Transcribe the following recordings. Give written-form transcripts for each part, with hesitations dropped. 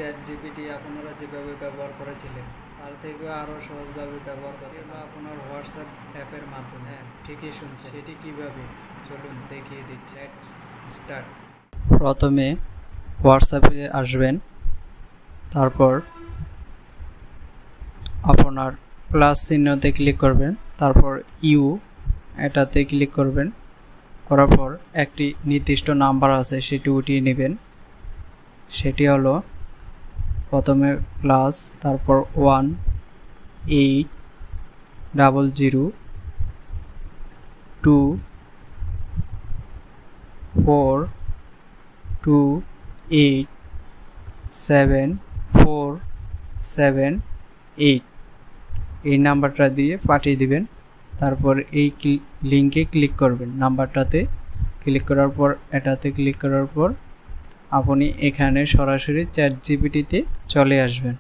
Chat GPT আপনারা যেভাবে ব্যবহার করেছিলেন তার থেকে আরও সহজভাবে ব্যবহার করতে আপনার হোয়াটসঅ্যাপ অ্যাপের মাধ্যমে। হ্যাঁ, ঠিকই শুনছেন। সেটি কীভাবে চলুন দেখিয়ে দিচ্ছি। Let's start. প্রথমে হোয়াটসঅ্যাপে আসবেন, তারপর আপনার প্লাস চিহ্নতে ক্লিক করবেন, তারপর এটাতে ক্লিক করবেন। করার পর একটি নির্দিষ্ট নাম্বার আছে সেটি উঠিয়ে নেবেন। সেটি হলো প্রথমে প্লাস, তারপর 18024287478 এই নাম্বারটা দিয়ে পাঠিয়ে দিবেন। তারপর এই লিঙ্কে ক্লিক করবেন। নাম্বারটাতে ক্লিক করার পর এটাতে ক্লিক করার পর আপনি এখানে সরাসরি চ্যাট জিপিটিতে চলে আসবেন।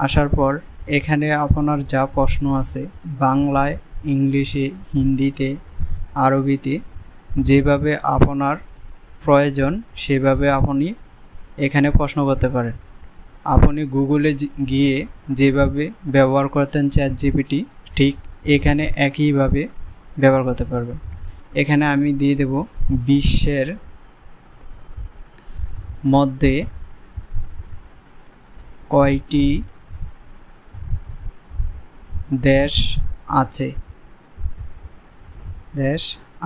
আসার পর এখানে আপনার যা প্রশ্ন আছে বাংলায়, ইংলিশে, হিন্দিতে, আরবিতে যেভাবে আপনার প্রয়োজন সেভাবে আপনি এখানে প্রশ্ন করতে পারেন। আপনি গুগলে গিয়ে যেভাবে ব্যবহার করতেন চ্যাট জিপিটি ঠিক এখানে একইভাবে ব্যবহার করতে পারবেন। এখানে আমি দিয়ে দেব বিশ্বের মধ্যে কয়টি দেশ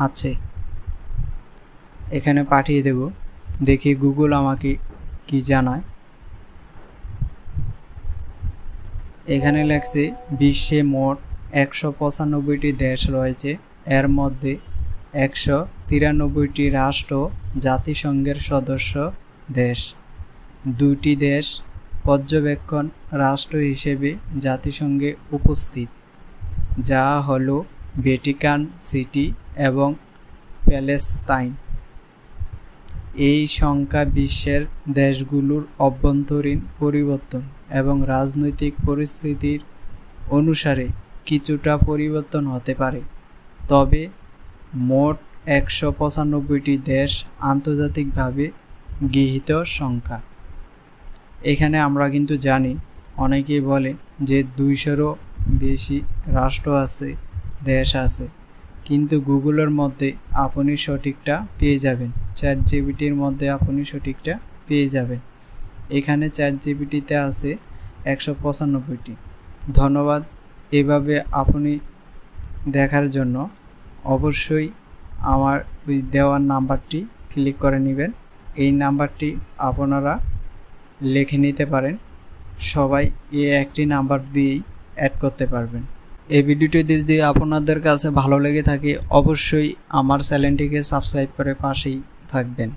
আছে এখানে পাঠিয়ে দেব। দেখি গুগল আমাকে কি জানায়। এখানে লেখছে বিশ্বে মোট 195টি দেশ রয়েছে, এর মধ্যে 193টি রাষ্ট্র জাতিসংঘের সদস্য দেশ। 2টি দেশ পর্যবেক্ষণ রাষ্ট্র হিসেবে জাতিসংঘে উপস্থিত, যা হলো ভ্যাটিকান সিটি এবং প্যালেস্তাইন। এই সংখ্যা বিশ্বের দেশগুলোর অভ্যন্তরীণ পরিবর্তন এবং রাজনৈতিক পরিস্থিতির অনুসারে কিছুটা পরিবর্তন হতে পারে, তবে মোট 195টি দেশ আন্তর্জাতিকভাবে গৃহীত সংখ্যা। এখানে আমরা কিন্তু জানি, অনেকেই বলে যে 200-রও বেশি রাষ্ট্র আছে, দেশ আছে, কিন্তু গুগলের মধ্যে আপনি সঠিকটা পেয়ে যাবেন। চ্যাট জিপিটির মধ্যে আপনি সঠিকটা পেয়ে যাবেন। এখানে চ্যাট জিপিটিতে আছে 195টি। ধন্যবাদ। এভাবে আপনি দেখার জন্য অবশ্যই আমার ওই দেওয়ার নাম্বারটি ক্লিক করে নেবেন। এই নাম্বারটি আপনারা লিখে নিতে পারেন। সবাই এই একটি নাম্বার দিয়েই অ্যাড করতে পারবেন। এই ভিডিওটি যদি আপনাদের কাছে ভালো লেগে থাকে অবশ্যই আমার চ্যানেলটিকে সাবস্ক্রাইব করে পাশেই থাকবেন।